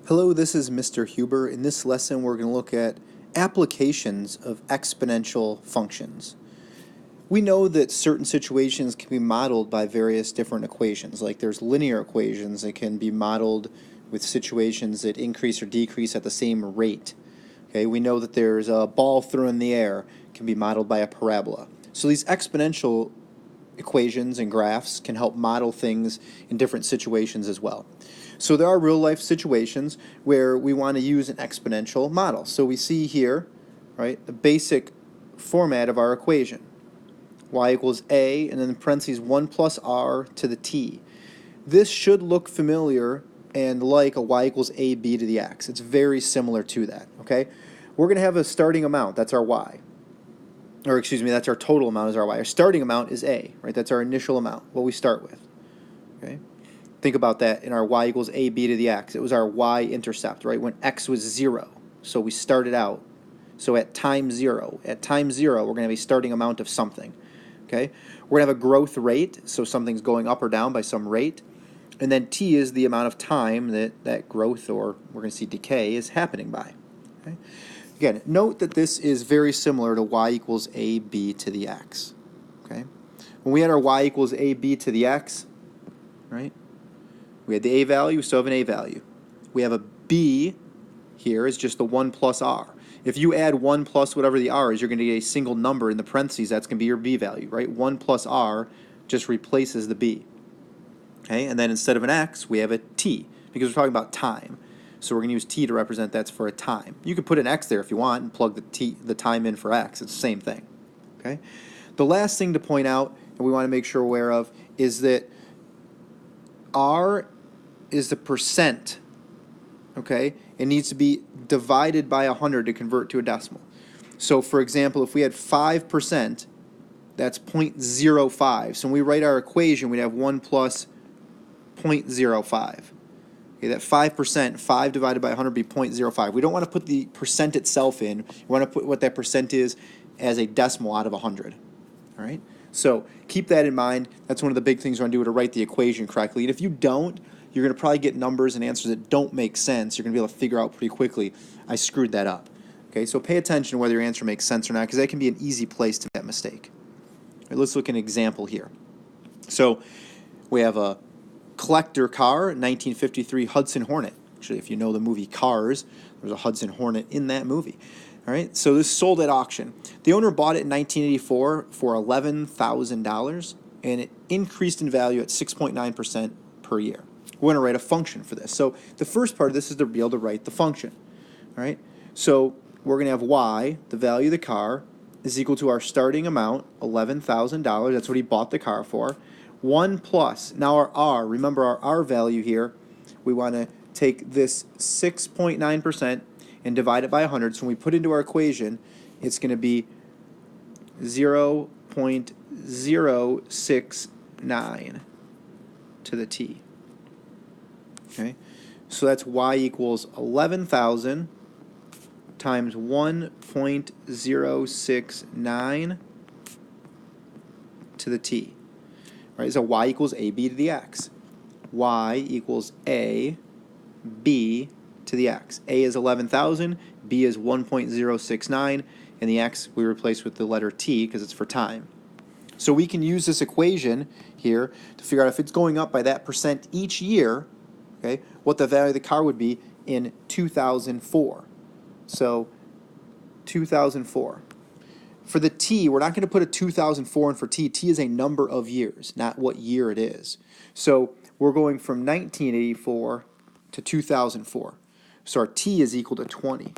Hello, this is Mr. Huber. In this lesson, we're going to look at applications of exponential functions. We know that certain situations can be modeled by various different equations, like there's linear equations that can be modeled with situations that increase or decrease at the same rate. Okay, we know that there's a ball thrown in the air can be modeled by a parabola. So these exponential equations and graphs can help model things in different situations as well. So there are real life situations where we want to use an exponential model. So we see here, right, the basic format of our equation. Y equals a, and then in parentheses 1 plus r to the t. This should look familiar and like a y equals ab to the x. It's very similar to that, okay? We're going to have a starting amount, that's our y. Or excuse me, that's our total amount is our y. Our starting amount is a, right? That's our initial amount, what we start with, okay? Think about that in our y equals ab to the x. It was our y-intercept, right, when x was 0. So we started out. So at time 0, we're going to have a starting amount of something, okay? We're going to have a growth rate, so something's going up or down by some rate. And then t is the amount of time that growth, or we're going to see decay, is happening by, okay? Again, note that this is very similar to y equals ab to the x, okay? When we had our y equals ab to the x, right, we had the a value, we still have an a value. We have a b here is just the 1 plus r. If you add 1 plus whatever the r is, you're going to get a single number in the parentheses. That's going to be your b value, right? 1 plus r just replaces the b. Okay, and then instead of an x, we have a t, because we're talking about time. So we're going to use t to represent that's for a time. You could put an x there if you want and plug the time in for x. It's the same thing. Okay. The last thing to point out, and we want to make sure we're aware of, is that r is the percent. Okay, it needs to be divided by 100 to convert to a decimal. So for example, if we had 5%, that's 0.05. So when we write our equation, we'd have 1 plus 0.05. Okay, that 5%, 5 divided by 100 would be 0.05. We don't want to put the percent itself in. We want to put what that percent is as a decimal out of 100. All right? So keep that in mind. That's one of the big things we're going to do to write the equation correctly. And if you don't, you're going to probably get numbers and answers that don't make sense. You're going to be able to figure out pretty quickly, I screwed that up. Okay, so pay attention to whether your answer makes sense or not, because that can be an easy place to make that mistake. All right, let's look at an example here. So we have a collector car, 1953 Hudson Hornet. Actually, if you know the movie Cars, there's a Hudson Hornet in that movie. All right, so this sold at auction. The owner bought it in 1984 for $11,000, and it increased in value at 6.9% per year. We're going to write a function for this. So the first part of this is to be able to write the function. All right, so we're going to have y, the value of the car, is equal to our starting amount, $11,000. That's what he bought the car for. 1 plus, now our r, remember our r value here, we want to take this 6.9% and divide it by 100. So when we put into our equation, it's going to be 0.069 to the t. Okay, so that's y equals 11,000 times 1.069 to the t. Right, so y equals ab to the x. Y equals a b to the x. A is 11,000, b is 1.069, and the x we replace with the letter t because it's for time. So we can use this equation here to figure out if it's going up by that percent each year, okay, what the value of the car would be in 2004. So 2004. For the t, we're not going to put a 2004 in for t. T is a number of years, not what year it is. So we're going from 1984 to 2004. So our t is equal to 20.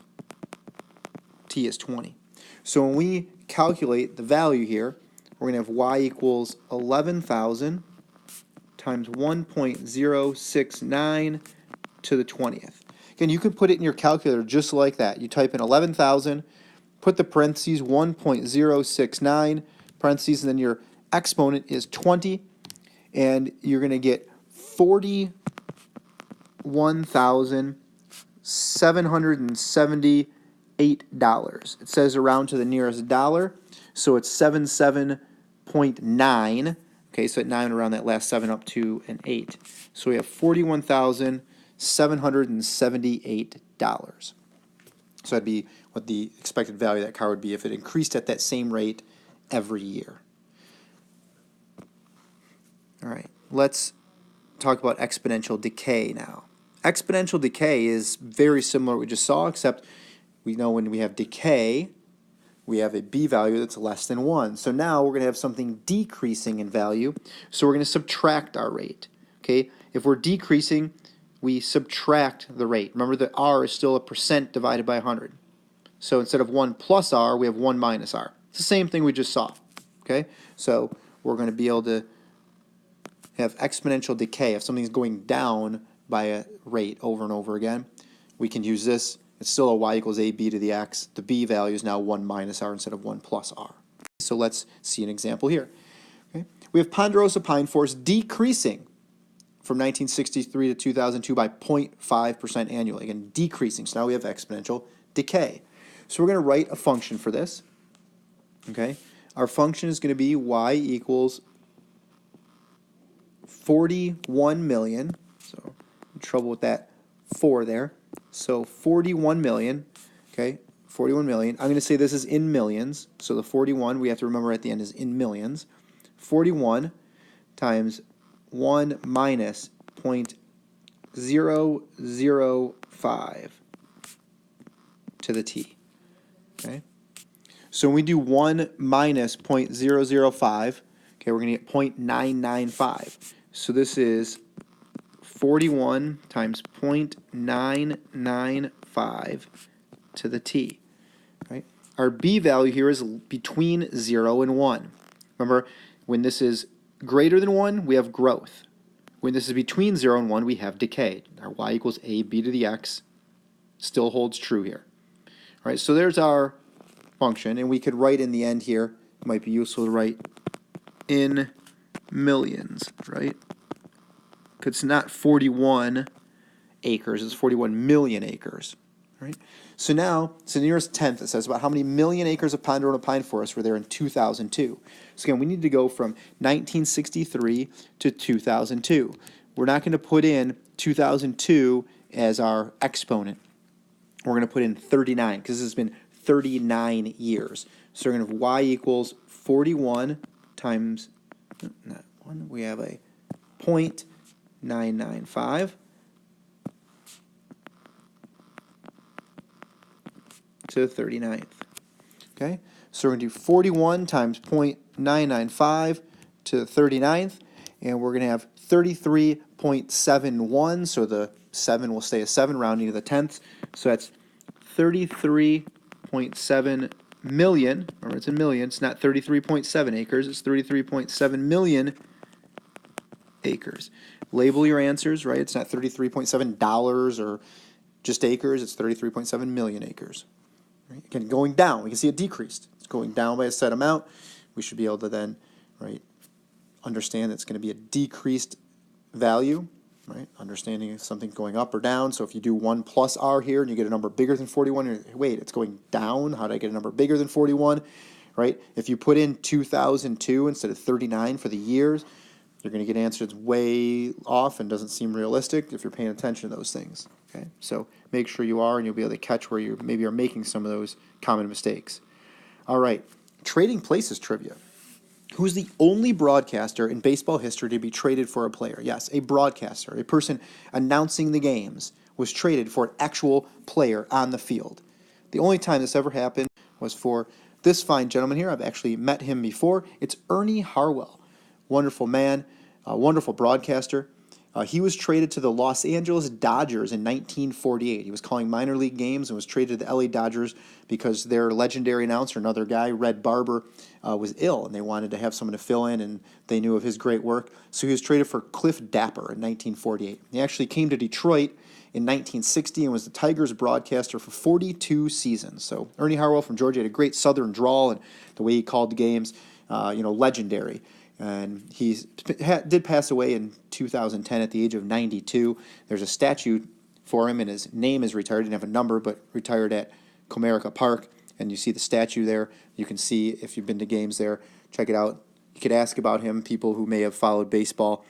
T is 20. So when we calculate the value here, we're going to have y equals 11,000 times 1.069 to the 20th. Again, you can put it in your calculator just like that. You type in 11,000, put the parentheses 1.069, parentheses, and then your exponent is 20, and you're going to get $41,778. It says around to the nearest dollar, so it's 77.9. Okay, so at 9 around that last 7 up to an 8. So we have 41,778 $778. So that'd be what the expected value of that car would be if it increased at that same rate every year. All right, let's talk about exponential decay now. Exponential decay is very similar to what we just saw, except we know when we have decay, we have a b value that's less than 1. So now we're going to have something decreasing in value, so we're going to subtract our rate. Okay, if we're decreasing, we subtract the rate. Remember that r is still a percent divided by 100. So instead of 1 plus r, we have 1 minus r. It's the same thing we just saw. Okay, so we're going to be able to have exponential decay. If something's going down by a rate over and over again, we can use this. It's still a y equals ab to the x. The b value is now 1 minus r instead of 1 plus r. So let's see an example here. Okay, we have ponderosa pine forest decreasing from 1963 to 2002 by 0.5% annually. Again, decreasing. So now we have exponential decay. So we're going to write a function for this. Okay, our function is going to be y equals 41 million. So trouble with that 4 there. So 41 million. Okay, 41 million. I'm going to say this is in millions. So the 41 we have to remember at the end is in millions. 41 times 1 minus 0.005 to the t. Okay, so when we do 1 minus 0.005, okay, we're going to get 0.995. So this is 41 times 0.995 to the t. Right? Our b value here is between 0 and 1. Remember, when this is greater than 1, we have growth. When this is between 0 and 1, we have decay. Our y equals ab to the x still holds true here. All right, so there's our function, and we could write in the end here, it might be useful to write in millions, right? Because it's not 41 acres, it's 41 million acres, right? So now, it's the nearest tenth. It says about how many million acres of ponderosa pine forest were there in 2002. So again, we need to go from 1963 to 2002. We're not going to put in 2002 as our exponent. We're going to put in 39 because this has been 39 years. So we're going to have y equals 41 times, not 1, we have a 0.995 to the 39th. Okay, so we're going to do 41 times 0.995 to the 39th, and we're going to have 33.71, so the 7 will stay a 7, rounding to the 10th. So that's 33.7 million, remember it's in millions, it's not 33.7 acres, it's 33.7 million acres. Label your answers, right? It's not $33.7 or just acres, it's 33.7 million acres. Right? Again, going down, we can see it decreased. It's going down by a set amount. We should be able to then, right, understand that it's going to be a decreased value, right? Understanding if something's going up or down. So if you do 1 plus r here and you get a number bigger than 41, you're, wait, it's going down. How did I get a number bigger than 41? Right? If you put in 2002 instead of 39 for the years, you're going to get answers way off and doesn't seem realistic if you're paying attention to those things. Okay, so make sure you are, and you'll be able to catch where you maybe are making some of those common mistakes. All right, trading places trivia. Who's the only broadcaster in baseball history to be traded for a player? Yes, a broadcaster, a person announcing the games, was traded for an actual player on the field. The only time this ever happened was for this fine gentleman here. I've actually met him before. It's Ernie Harwell. Wonderful man, wonderful broadcaster. He was traded to the Los Angeles Dodgers in 1948. He was calling minor league games and was traded to the LA Dodgers because their legendary announcer, another guy, Red Barber, was ill, and they wanted to have someone to fill in, and they knew of his great work. So he was traded for Cliff Dapper in 1948. He actually came to Detroit in 1960 and was the Tigers broadcaster for 42 seasons. So Ernie Harwell from Georgia had a great southern drawl, and the way he called the games, legendary. And he did pass away in 2010 at the age of 92. There's a statue for him, and his name is retired. He didn't have a number, but retired at Comerica Park. And you see the statue there. You can see, if you've been to games there, check it out. You could ask about him, people who may have followed baseball.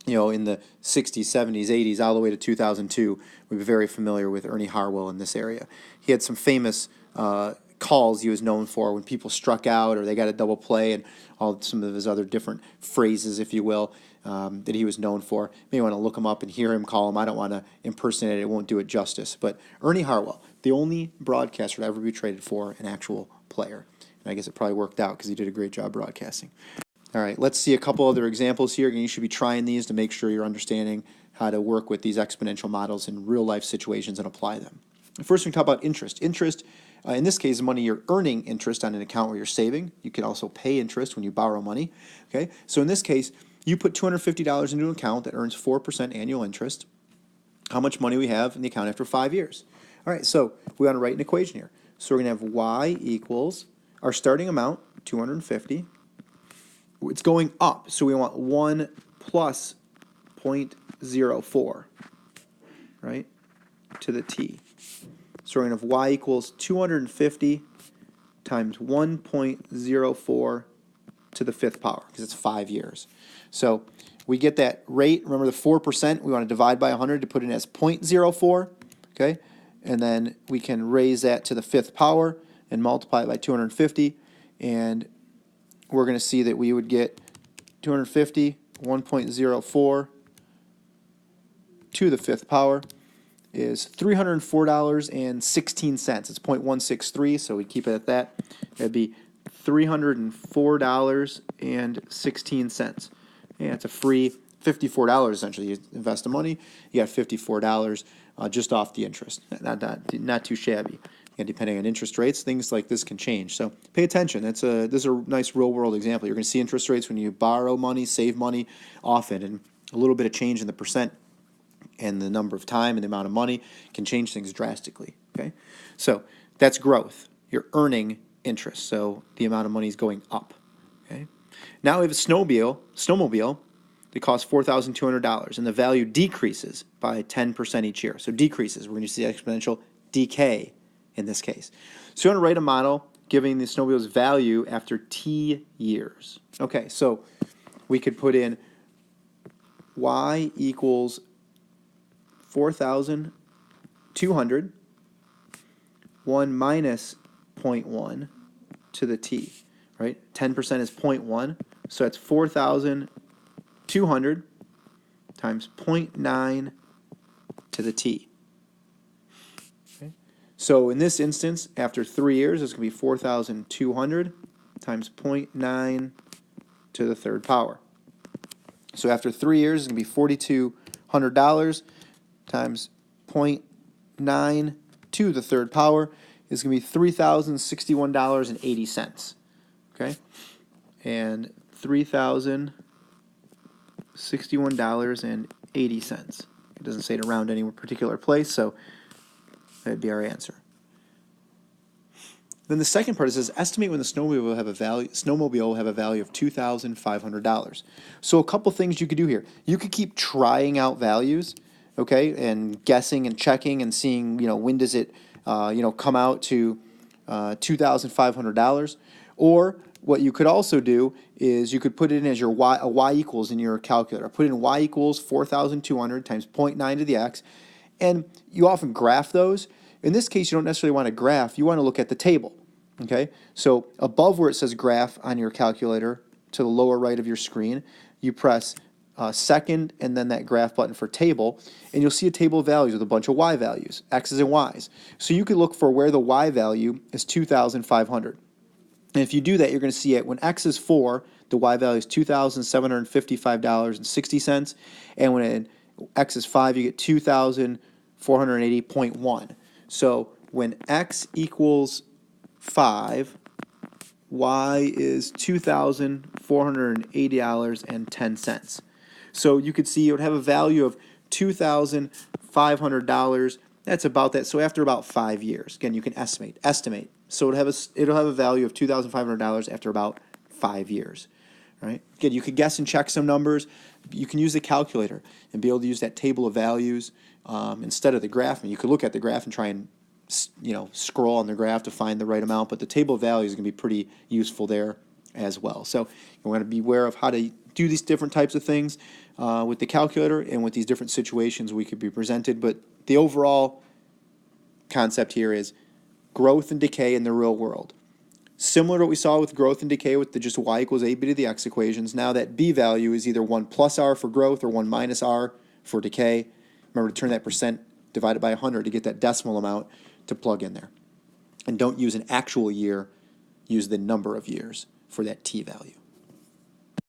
in the 60s, 70s, 80s, all the way to 2002, we'd be very familiar with Ernie Harwell in this area. He had some famous calls he was known for when people struck out or they got a double play, and some of his other different phrases, if you will, that he was known for. You may want to look him up and hear him call him. I don't want to impersonate it. It won't do it justice. But Ernie Harwell, the only broadcaster to ever be traded for an actual player. And I guess it probably worked out because he did a great job broadcasting. All right, let's see a couple other examples here. Again, you should be trying these to make sure you're understanding how to work with these exponential models in real-life situations and apply them. First, we talk about interest. Interest, in this case, money you're earning interest on an account where you're saving. You can also pay interest when you borrow money. Okay, so in this case, you put $250 into an account that earns 4% annual interest. How much money we have in the account after 5 years? All right, so we want to write an equation here. So we're going to have y equals our starting amount, 250. It's going up, so we want 1 plus 0.04, right, to the t. So we're going to have y equals 250 times 1.04 to the 5th power, because it's 5 years. So we get that rate. Remember the 4%, we want to divide by 100 to put it as 0.04, okay? And then we can raise that to the 5th power and multiply it by 250, and we're going to see that we would get 250, 1.04 to the 5th power is $304.16. It's 0.163, so we keep it at that. That'd be $304.16. Yeah, it's a free $54 essentially. You invest the money, you got $54 just off the interest. Not too shabby. And depending on interest rates, things like this can change. So pay attention. This is a nice real-world example. You're going to see interest rates when you borrow money, save money often, and a little bit of change in the percent and the number of time and the amount of money can change things drastically. Okay, so that's growth. You're earning interest, so the amount of money is going up. Okay, now we have a snowmobile that costs $4,200, and the value decreases by 10% each year. So decreases. We're going to see exponential decay in this case. So you want to write a model giving the snowmobile's value after t years. Okay, so we could put in y equals 4,200, 1 minus 0.1 to the t, right? 10% is 0.1, so that's 4,200 times 0.9 to the t. So in this instance, after 3 years, it's going to be 4,200 times 0.9 to the 3rd power. So after 3 years, it's going to be $4,200 times 0.9 to the 3rd power is going to be $3,061.80. Okay? And $3,061.80. It doesn't say it around any particular place, so that'd be our answer. Then the second part says estimate when the snowmobile will have a value. Snowmobile will have a value of $2,500. So a couple things you could do here. You could keep trying out values, okay, and guessing and checking and seeing, when does it, come out to $2,500. Or what you could also do is you could put it in as your y equals in your calculator. Put in y equals 4,200 times 0.9 to the x. And you often graph those. In this case, you don't necessarily want to graph. You want to look at the table. Okay? So above where it says graph on your calculator, to the lower right of your screen, you press second and then that graph button for table, and you'll see a table of values with a bunch of y values, x's and y's. So you could look for where the y value is 2,500. And if you do that, you're going to see it when x is 4, the y value is $2,755.60, and when x is 5, you get 2,480.1. So when x equals 5, y is $2,480.10. So you could see it would have a value of $2,500. That's about that. So after about 5 years, again, you can estimate. So it'll have a value of $2,500 after about 5 years. Right? Again, you could guess and check some numbers. You can use the calculator and be able to use that table of values instead of the graph. And you could look at the graph and try and scroll on the graph to find the right amount. But the table of values is going to be pretty useful there as well. So you want to be aware of how to do these different types of things. with the calculator and with these different situations we could be presented. But the overall concept here is growth and decay in the real world. Similar to what we saw with growth and decay with the just y equals ab to the x equations, now that b value is either 1 plus r for growth or 1 minus r for decay. Remember to turn that percent divided by 100 to get that decimal amount to plug in there. And don't use an actual year, use the number of years for that t value.